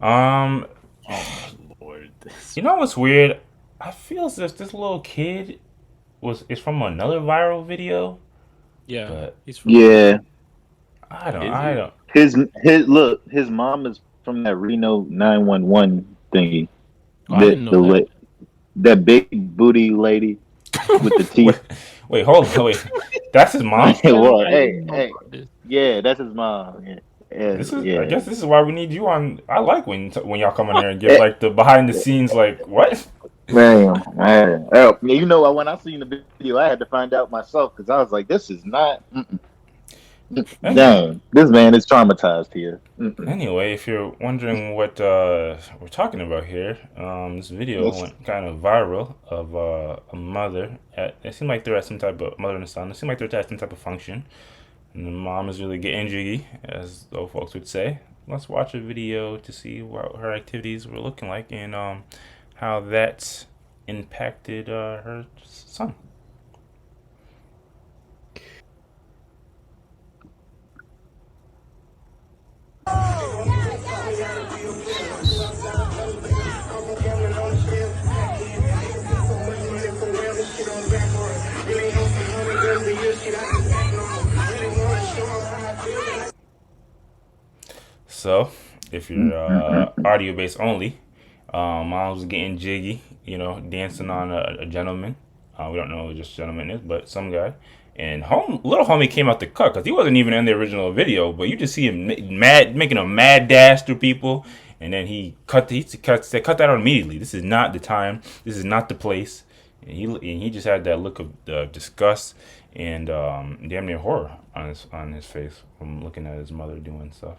Um, Oh my lord. you know what's weird? I feel as if this little kid was is from another viral video, Yeah, but he's from Yeah, is I he? don't. his look, his mom is from that Reno 911 thingy. Oh, I didn't know The that. that big booty lady with the Wait, teeth. wait, hold on, wait. That's his mom. Well, I hey, didn't know hey, about this. yeah, that's his mom. Yeah, yeah, This is, I yeah. guess, this is why we need you on. I like when y'all come on here and give like the behind the scenes, like what? Man. Oh, you know what? When I seen the video, I had to find out myself because I was like, "This is not." Any, Dang, this man is traumatized here. anyway, if you're wondering what we're talking about here, this video Let's went kind of viral of a mother. It seemed like they're at some type of mother and son. It seemed like they're at some type of function, and the mom is really getting jiggy, as the old folks would say. Let's watch a video to see what her activities were looking like and how that impacted her son. So, if you're audio based only, mom was getting jiggy, dancing on a gentleman. We don't know who this gentleman is, but some guy. And little homie came out the cut because he wasn't even in the original video, but you just see him mad, making a mad dash through people, and then they cut that out immediately. This is not the time. This is not the place. And he just had that look of disgust and damn near horror on his face from looking at his mother doing stuff,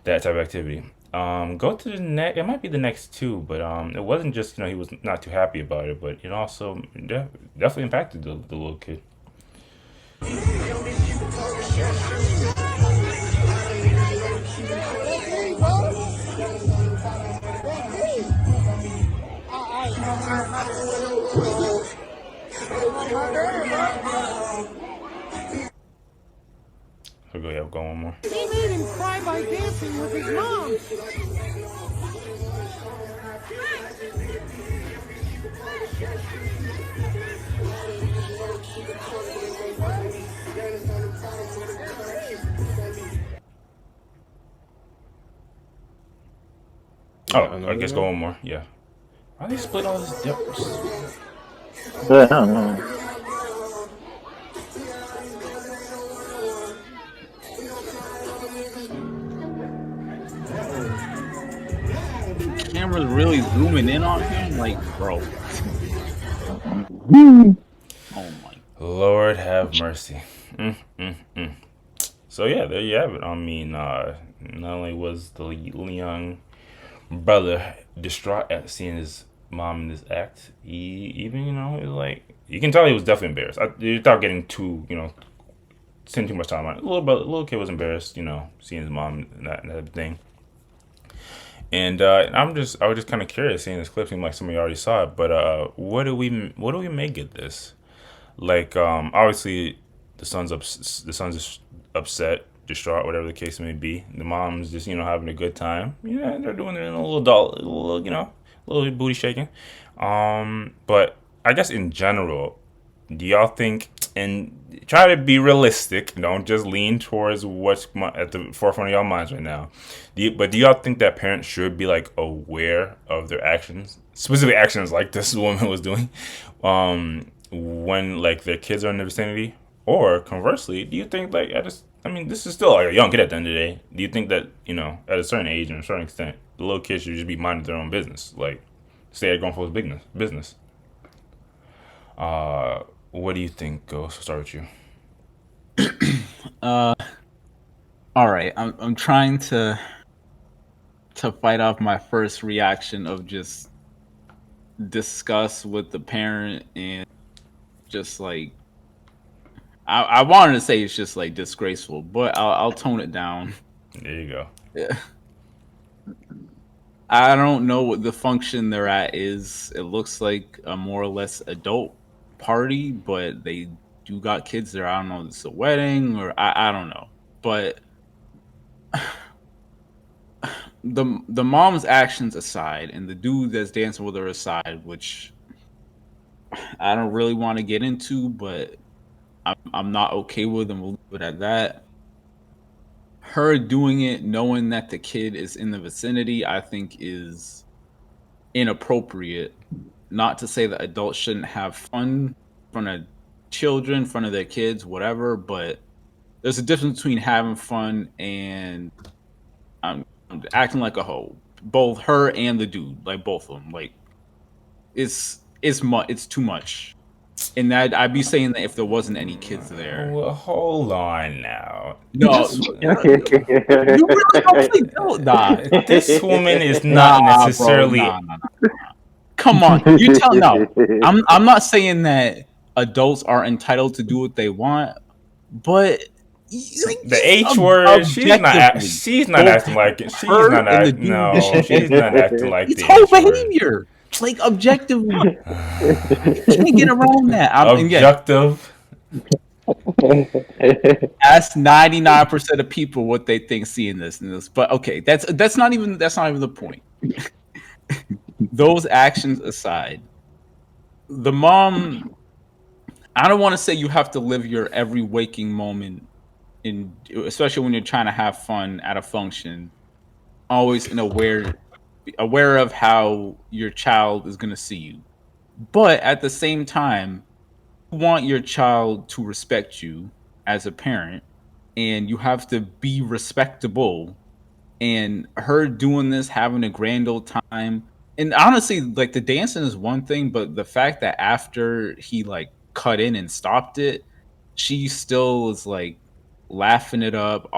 that type of activity. Go to the next. It might be the next two, but it wasn't just he was not too happy about it, but it also definitely impacted the little kid. So go ahead, go one more. He made him cry by dancing with his mom. Oh, I Another guess go one. one more. Yeah. Why they split all this? I don't know. Camera's really zooming in on him, like, bro. Oh my. Lord have mercy. Mm, mm, mm. So yeah, there you have it. I mean, not only was the young brother distraught at seeing his mom in this act, he even he was like, you can tell he was definitely embarrassed. Without getting too spending too much time on it. Little kid was embarrassed, seeing his mom and that thing. And I was just kind of curious seeing this clip. Seemed like somebody already saw it, but what do we make of this? Like, obviously, the son's upset, distraught, whatever the case may be. The mom's just having a good time. Yeah, they're doing their little doll, little little booty shaking. But I guess in general, do y'all think, and try to be realistic, don't just lean towards what's at the forefront of y'all minds right now. But do y'all think that parents should be like aware of their actions, specific actions like this woman was doing, when like their kids are in the vicinity? Or conversely, do you think like I mean, this is still like a young kid at the end of the day. Do you think that at a certain age and a certain extent, the little kids should just be minding their own business, like stay at grown folks' business? What do you think, Ghost? I'll start with you. Uh, all right. I'm trying to fight off my first reaction of just disgust with the parent and just like I wanted to say it's just like disgraceful, but I'll tone it down. There you go. Yeah. I don't know what the function they're at is. It looks like a more or less adult party, but they do got kids there. I don't know if it's a wedding or I don't know. But the mom's actions aside, and the dude that's dancing with her aside, which I don't really want to get into, but I'm not okay with, and we'll leave it at that. Her doing it, knowing that the kid is in the vicinity, I think is inappropriate. Not to say that adults shouldn't have fun in front of children, in front of their kids, whatever, but there's a difference between having fun and acting like a hoe. Both her and the dude, like both of them, like it's too much. And that I'd be saying that if there wasn't any kids there. Well, hold on now. No, you really don't think nah. This woman is not necessarily. Bro, nah. Come on, you tell no. I'm not saying that adults are entitled to do what they want, but the H word. She's not acting like it. She's not acting. No, she's not acting like it's the whole H word. behavior. Like objectively, you can't get around that. Objective. Ask 99% of people what they think seeing this. But okay, that's not even the point. Those actions aside, the mom, I don't want to say you have to live your every waking moment especially when you're trying to have fun at a function, always aware of how your child is going to see you. But at the same time, you want your child to respect you as a parent, and you have to be respectable. And her doing this, having a grand old time, and honestly, like the dancing is one thing, but the fact that after he like cut in and stopped it, she still is like laughing it up.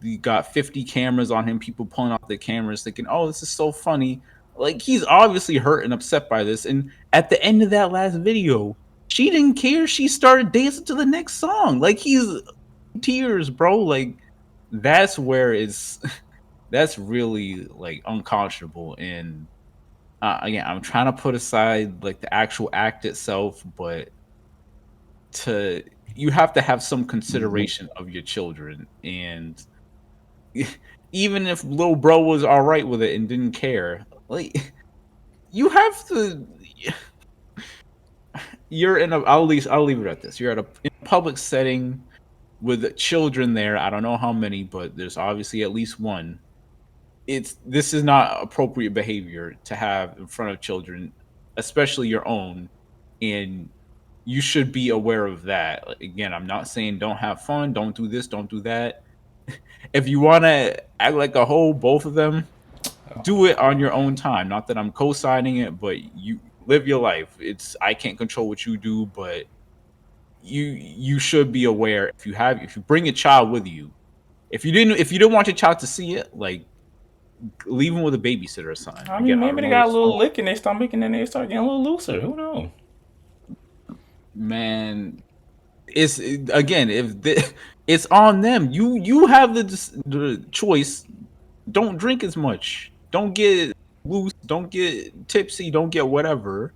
You got 50 cameras on him, people pulling out the cameras, thinking, "Oh, this is so funny." Like he's obviously hurt and upset by this. And at the end of that last video, she didn't care. She started dancing to the next song. Like he's in tears, bro. Like that's where that's really like unconscionable. And again, I'm trying to put aside like the actual act itself, but you have to have some consideration of your children. And even if little bro was all right with it and didn't care, like you have to. You're in a. I'll leave it at this. You're in a public setting with children there. I don't know how many, but there's obviously at least one. This is not appropriate behavior to have in front of children, especially your own, and you should be aware of that. Again, I'm not saying don't have fun, don't do this, don't do that. If you want to act like a hoe, both of them, do it on your own time. Not that I'm co-signing it, but you live your life. I can't control what you do, but you should be aware if you bring a child with you. If you didn't want your child to see it, like leave them with a babysitter or something. I mean, maybe they got a little lick and they start getting a little looser. Who knows? Man, it's on them. You have the choice. Don't drink as much. Don't get loose. Don't get tipsy. Don't get whatever.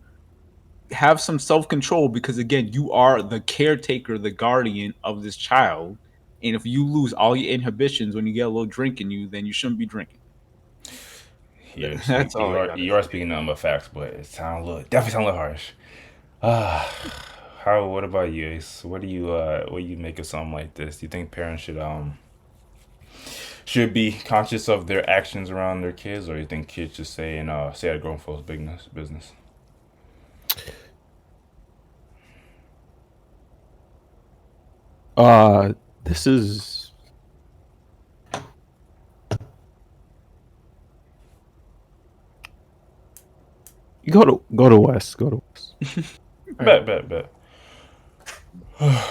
Have some self-control, because again, you are the caretaker, the guardian of this child. And if you lose all your inhibitions when you get a little drink in you, then you shouldn't be drinking. That's all. You are speaking nothing but facts, but it definitely sound a little harsh. What about you, Ace? What do you make of something like this? Do you think parents should be conscious of their actions around their kids, or do you think kids just stay out of grown folks' business? This is go to West. Bet.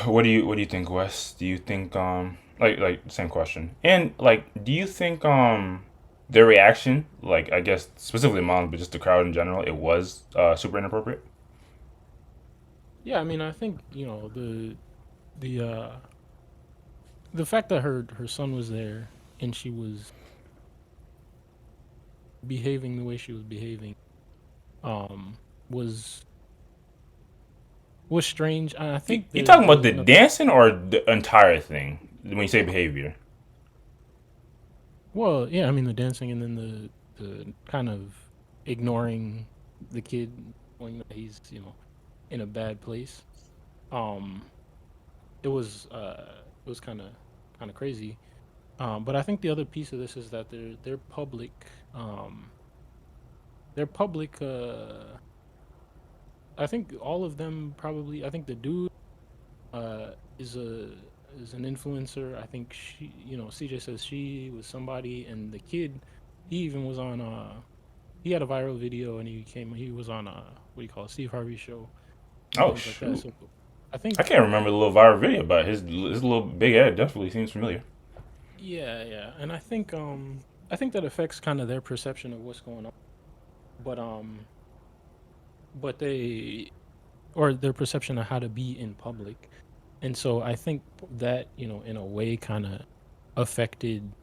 What do you think, Wes? Do you think like same question, and like do you think their reaction, like I guess specifically mom, but just the crowd in general, it was super inappropriate? Yeah, I mean, I think the fact that her son was there and she was behaving the way she was behaving was strange. I think you talking about the dancing or the entire thing when you say behavior? Well, yeah, I mean the dancing and then the kind of ignoring the kid, knowing that he's in a bad place. Um, it was kind of crazy. But I think the other piece of this is that they're public. Um, they're public. I think all of them probably. I think the dude uh, is a is an influencer. I think CJ says she was somebody, and the kid, he even was on. He had a viral video, and he was on what do you call it, Steve Harvey show and Oh things like that. shoot, So I I think can't remember the little viral video, but his little big head definitely seems familiar. yeah, and I think that affects kind of their perception of what's going on. But but they or their perception of how to be in public. And so I think that, in a way kind of affected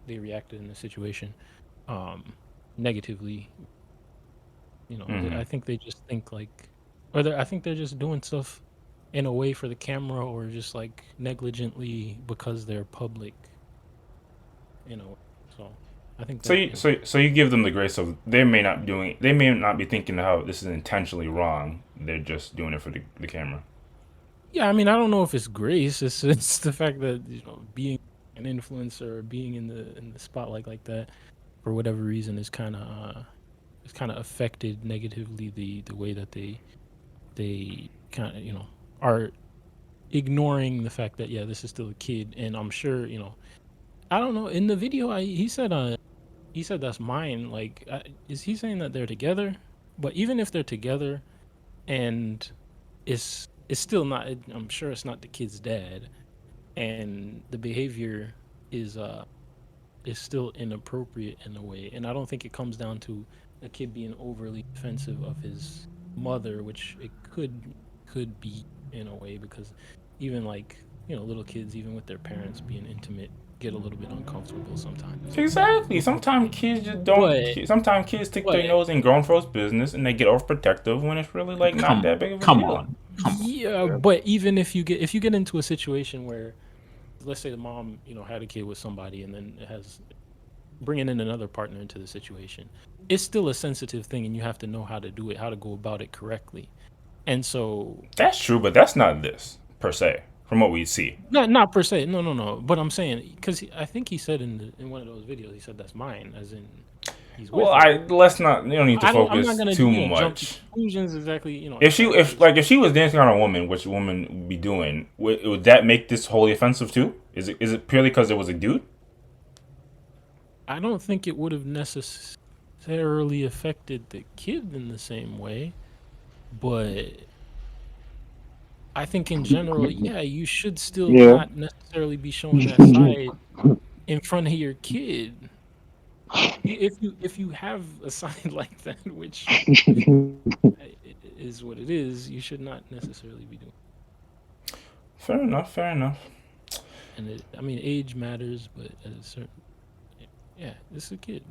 they reacted in the situation um negatively. Mm-hmm. I think they just think like I think they're just doing stuff in a way for the camera or just like negligently because they're public, you know. So I think So that, you give them the grace of they may not be thinking how this is intentionally wrong. They're just doing it for the camera. yeah, I mean, I don't know if it's grace. It's the fact that being an influencer or being in the spotlight like that for whatever reason is kind of affected negatively the way that they kind of are ignoring the fact that yeah, this is still a kid, and I'm sure I don't know in the video he said that's mine. Like, is he saying that they're together? But even if they're together and it's still not, I'm sure it's not the kid's dad, and the behavior is uh is still inappropriate in a way. And I don't think it comes down to a kid being overly defensive of his mother, which it could be in a way because even like little kids, even with their parents being intimate, get a little bit uncomfortable sometimes. Exactly. Um, Sometimes kids just don't. but Sometimes kids stick but their nose in grown folks' business and they get overprotective when it's really like not Come that on, big of a come deal. on, come on. yeah, but even if you get into a situation where let's say the mom had a kid with somebody and then it has bringing in another partner into the situation, it's still a sensitive thing, and you have to know how to do it, how to go about it correctly. And so, That's true, but that's not this per se. From what we see, not per se, no. But I'm saying because I think he said in one of those videos, he said that's mine, as in he's well, with her. I let's not. You don't need to I'm not focus gonna too jump to much. conclusions exactly. If she was dancing on a woman, which woman would be doing, would that make this wholly offensive too? Is it purely because it was a dude? I don't think it would have necessarily affected the kid in the same way, but I think in general, yeah, you should still Yeah. not necessarily be showing that side in front of your kid. If you have a side like that, which is what it is, you should not necessarily be doing. Fair enough. Fair enough. And I mean, age matters, but at a certain, yeah, it's a kid.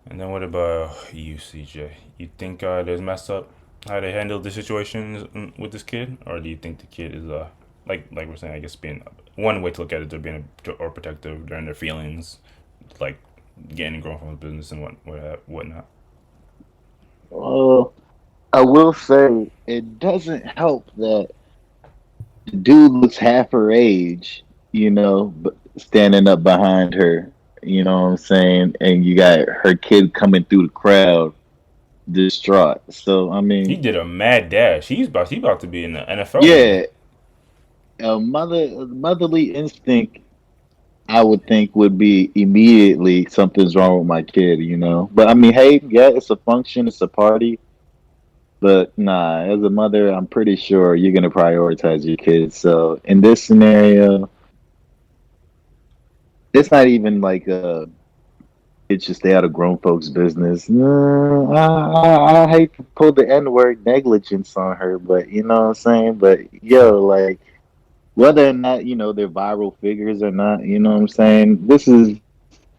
And then what about you, CJ? You think there's messed up how they handled the situation with this kid, or do you think the kid is like we're saying, I guess being one way to look at it, they're being or protective during their feelings, like getting grown from the business and whatnot. Well, I will say it doesn't help that the dude looks half her age, but standing up behind her. You know what I'm saying? And you got her kid coming through the crowd, distraught. So I He mean, did a mad dash. He about to be in the NFL again. yeah, a motherly instinct, I would think would be immediately something's wrong with my kid. But I mean, hey, yeah, it's a function, it's a party. But nah, as a mother, I'm pretty sure you're gonna prioritize your kids. So in this scenario, it's not even like it's just stay out of grown folks' business. No, I hate to pull the N word negligence on her, but you know what I'm saying. But yo, like whether or not they're viral figures or not, you know what I'm saying.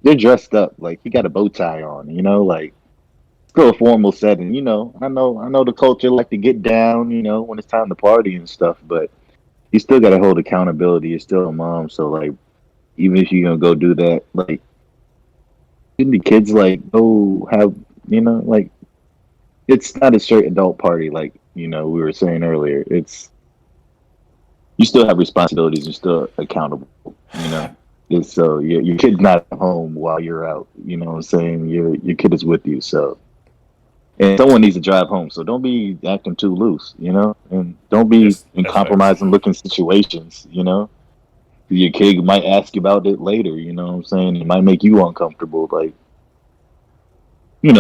They're dressed up like he got a bow tie on, like still a formal setting. I know the culture like to get down, when it's time to party and stuff, but you still got to hold accountability. You're still a mom, so like even if you're gonna go do that, like, shouldn't the kids like go have, like, it's not a straight adult party like we were saying earlier. It's you still have responsibilities. You're still accountable. You know. It's, so your kid's not at home while you're out. You know what I'm saying? Your kid is with you. So and someone needs to drive home. So don't be acting too loose. And don't be in That's facts. compromising looking situations. Your kid might ask you about it later. You know what I'm saying? It might make you uncomfortable. Like,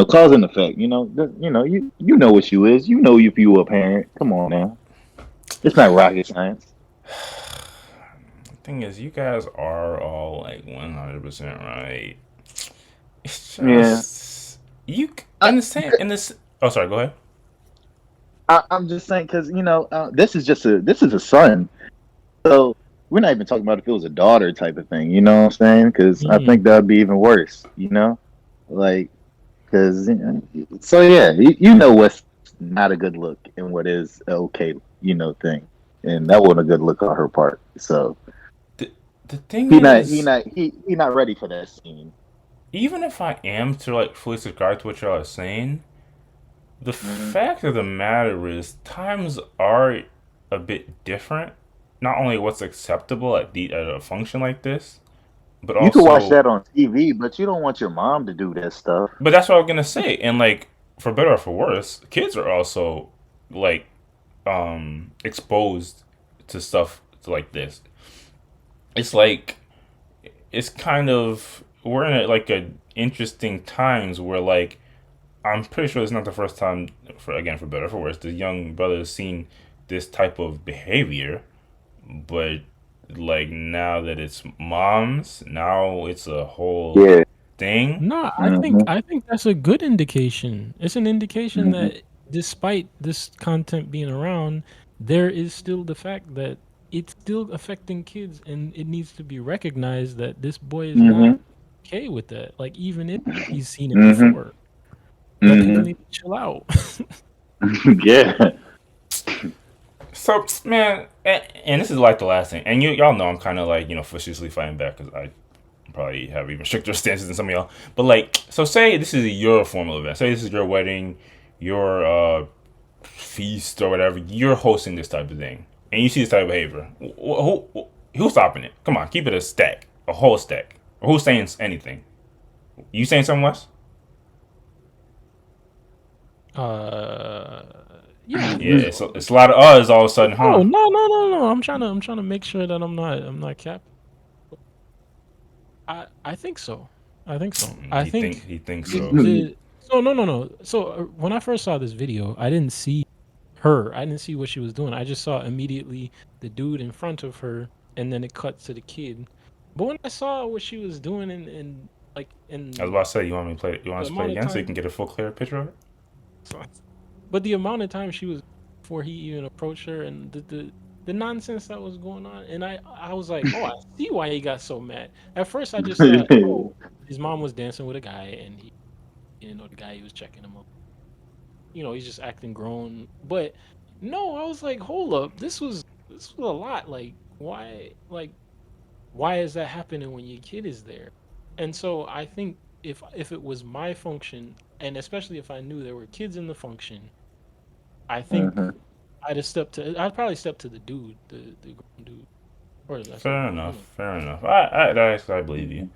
cause and effect. You know what you is. You know if you were a parent. Come on now. It's not rocket science. Thing is, you guys are all like 100% right. It's Yeah. just you I, in the same in this. Oh, sorry. Go ahead. I'm just saying because this is a son, so we're not even talking about if it was a daughter type of thing. You know what I'm saying? Because I Mm. think that would be even worse. Like because so yeah, you know what's not a good look and what is a okay thing, and that wasn't a good look on her part. So The, the thing he is, not he not ready for that scene. even if I am to like fully subscribe to what y'all are saying, the Hmm. fact of the matter is times are a bit different. Not only what's acceptable at a function like this, but You could watch also, that on TV, but you don't want your mom to do that stuff. but that's what I was gonna say. And like, for better or for worse, kids are also like exposed to stuff like this. It's like it's kind of we're in like a interesting times where like I'm pretty sure it's not the first time for again for better or for worse the young brother has seen this type of behavior, but like now that it's moms, now it's a whole Yeah. thing. No, Hmm. I think that's a good indication. It's an indication Hmm. that despite this content being around, there is still the fact that it's still affecting kids, and it needs to be recognized that this boy is Hmm. not okay with that. Like even if he's seen it Hmm. before, that people Hmm. need to chill out. Yeah. So man, and this is like the last thing, and y'all know I'm kind of like facetiously fighting back because I probably have even stricter stances than some of y'all. But like, so say this is your formal event. Say this is your wedding, your feast or whatever. You're hosting this type of thing, and you see this type of behavior. Who's stopping it? Come on, keep it a stack, a whole stack. Or who's saying anything? You saying something, Wes? uh, yeah. Yeah, it's a lot of us all of a sudden, Oh huh? no. I'm trying to make sure that I'm not capping. I think so. I think so. I think He thinks so. the so no. So when I first saw this video, I didn't see her. I didn't see what she was doing. I just saw immediately the dude in front of her, and then it cuts to the kid. But when I saw what she was doing in like I was in about to say, you want me to play? You want the us to play amount of again so you can time, get a full clear picture of it? so- but the amount of time she was before he even approached her, and the nonsense that was going on, and I was like, oh, I see why he got so mad. At first, I just thought, oh, his mom was dancing with a guy, and he didn't know the guy he was checking him up. He's just acting grown. But no, I was like, hold up, this was a lot. Why is that happening when your kid is there? And so I think if it was my function, and especially if I knew there were kids in the function, I think Hmm. I'd probably step to the dude, the grown dude, or I say Fair grown, enough. Fair enough. I believe you.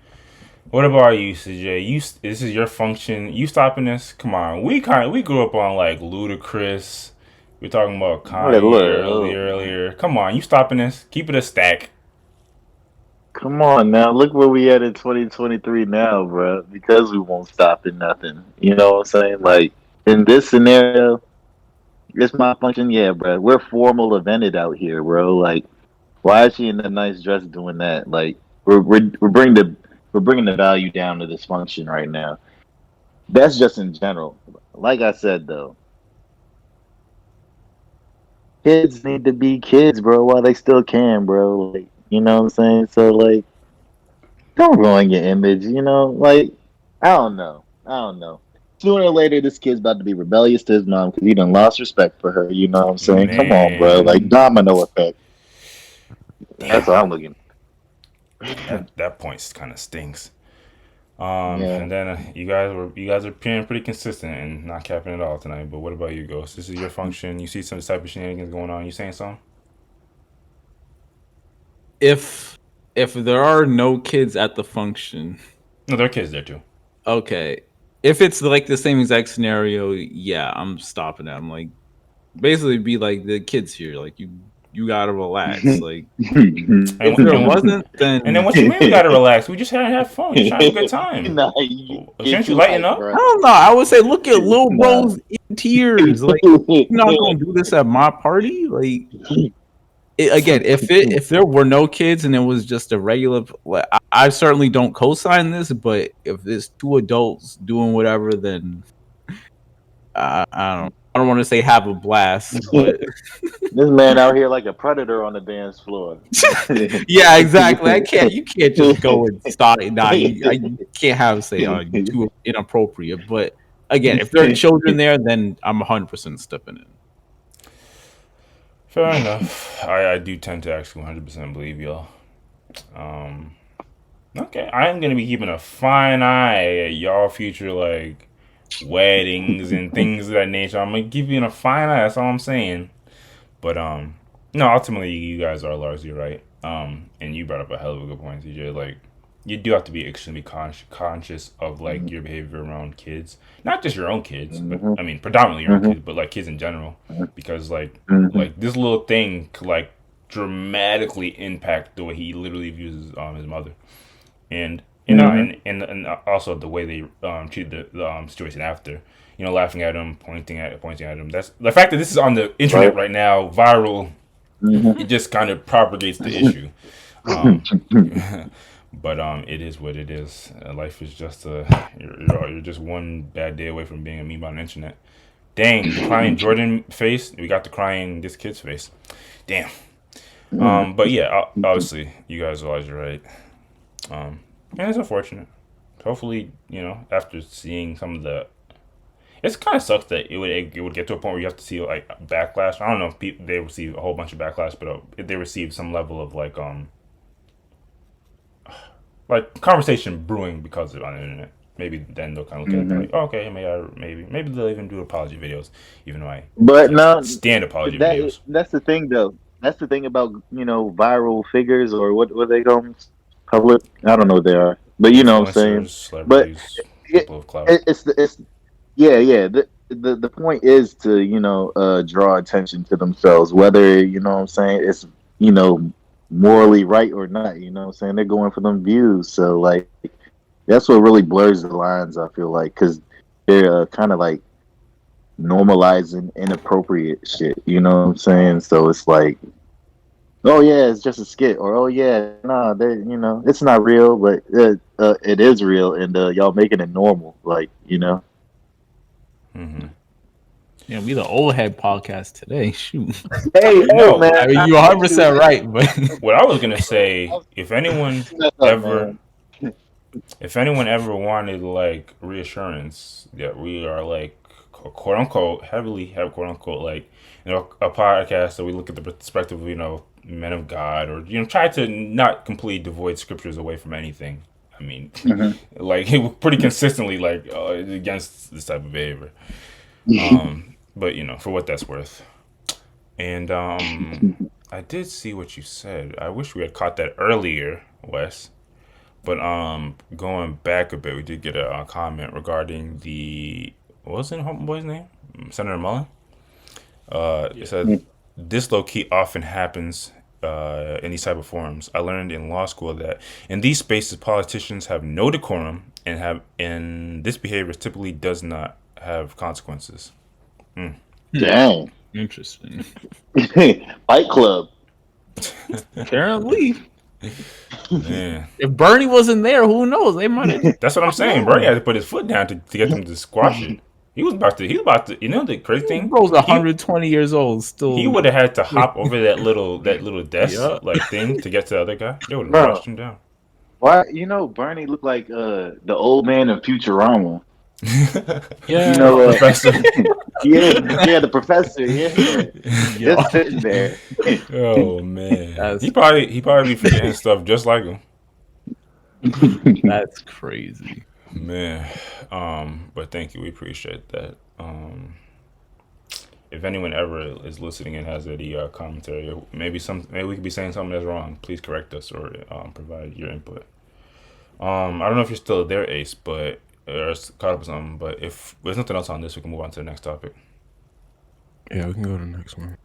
What about you, CJ? This is your function. You stopping this? Come on. We grew up on like Ludacris. We are talking about Look, Kanye look, oh, earlier. Come on, you stopping this? Keep it a stack. come on now. Look where we at in 2023 now, bro. Because we won't stop at nothing. You know what I'm saying? Like in this scenario, it's my function. Yeah, bro. We're formal evented out here, bro. Like, why is she in a nice dress doing that? Like, we're bringing the value down to this function right now. That's just in general. Like I said though, kids need to be kids, bro, while they still can, bro. Like, you know what I'm saying? So like, don't ruin your image, Like, I don't know. I don't know. Sooner or later, this kid's about to be rebellious to his mom because he done lost respect for her. You know what I'm saying? Come on, bro. Like Man, domino effect. That's damn. what I'm looking. That point kind of stinks. Yeah. And then you guys are being pretty consistent and not capping it all tonight. But what about you, Ghost? This is your function. You see some type of shenanigans going on. You saying something? If there are no kids at the function, No, there are kids there too. okay. If it's like the same exact scenario, yeah, I'm stopping it. I'm like, basically, be like the kids here. Like you gotta relax. Like And, if there and, wasn't, then and then what you mean we gotta relax? We just had to have fun. Just trying to have a good time. Nah, you get Shouldn't you too lighten hype, up? I bro. don't know. I would say, look at Lil Nah. Bro's in tears. Like, you're not gonna do this at my party. Like, again, if there were no kids and it was just a regular, like, I certainly don't co-sign this. But if it's two adults doing whatever, then I don't want to say have a blast, but This man out here like a predator on the dance floor. yeah, exactly. You can't just go and start. Nah, you can't have say you too inappropriate. But again, if there are children there, then I'm 100% stepping in. Fair enough. I do tend to actually 100% believe y'all. Okay, I am gonna be keeping a fine eye at y'all future like weddings and things of that nature. I'm gonna keep you in a fine eye. That's all I'm saying. But no, ultimately you guys are largely right. And you brought up a hell of a good point, TJ. Like, you do have to be extremely conscious of like your behavior around kids, not just your own kids, but I mean predominantly your own kids, but like kids in general, because like this little thing could like dramatically impact the way he literally views his mother, and you know, and also the way they treat the situation after. You know, laughing at him, pointing at him. That's the fact that this is on the internet right now, viral. It just kind of propagates the issue. But it is what it is. Life is just you're just one bad day away from being a meme on the internet. Dang, the crying Jordan face. We got the crying this kid's face. Damn. But yeah, obviously you guys are always right. And it's unfortunate. Hopefully, you know, after seeing some of the, it kind of sucks that it would get to a point where you have to see like backlash. I don't know if they receive a whole bunch of backlash, but if they receive some level of like conversation brewing because of it on the internet, maybe then they'll kind of look at it like, oh, okay, maybe they'll even do apology videos, even though I But can't no, stand apology videos. that's the thing though. That's the thing about, you know, viral figures, or what they call them? Public. I don't know what they are, but you know what I'm saying. Influencers, But celebrities, it, people of clout. it's yeah. The point is to, you know, draw attention to themselves, whether, you know what I'm saying, it's, you know, morally right or not. You know what I'm saying. They're going for them views, so like that's what really blurs the lines. I feel like, because they're kind of like normalizing inappropriate shit. You know what I'm saying? So it's like, oh yeah, it's just a skit, or oh yeah, nah, they, you know, it's not real, but it is real, and y'all making it normal, like, you know. Mm-hmm. Yeah, we the old head podcast today. Shoot, Hey, No, man, I mean, you're 100% right, but what I was gonna say, if anyone Shut up, ever, man. if anyone ever wanted like reassurance that we are like quote unquote have quote unquote like, you know, a podcast that we look at the perspective of, you know, men of God, or, you know, try to not completely devoid scriptures away from anything. I mean, like pretty consistently like against this type of behavior. But you know, for what that's worth. And I did see what you said. I wish we had caught that earlier, Wes. But going back a bit, we did get a comment regarding the, what was the homeboy's name? Senator Mullen. It said, this low key often happens in these type of forums. I learned in law school that in these spaces, politicians have no decorum and this behavior typically does not have consequences. Dang. interesting. Fight Club. Apparently, Man, if Bernie wasn't there, who knows? They might have. that's what I'm saying. Bernie had to put his foot down to get them to squash it. He was about to. You know the crazy thing? Bro's 120 years old. Still, He would have had to hop over that little desk Yeah. like thing to get to the other guy. They would have Bro. rushed him down. Why, you know, Bernie looked like the old man in Futurama. Yeah. You know, Professor. yeah, the professor, yeah. Just sitting there. Oh man, That's- he probably be forgetting stuff just like him. That's crazy. Man, but thank you. We appreciate that. If anyone ever is listening and has any commentary, or maybe we could be saying something that's wrong. Please correct us or provide your input. I don't know if you're still there, Ace, but or caught up with something. But if there's nothing else on this, we can move on to the next topic. Yeah, we can go to the next one.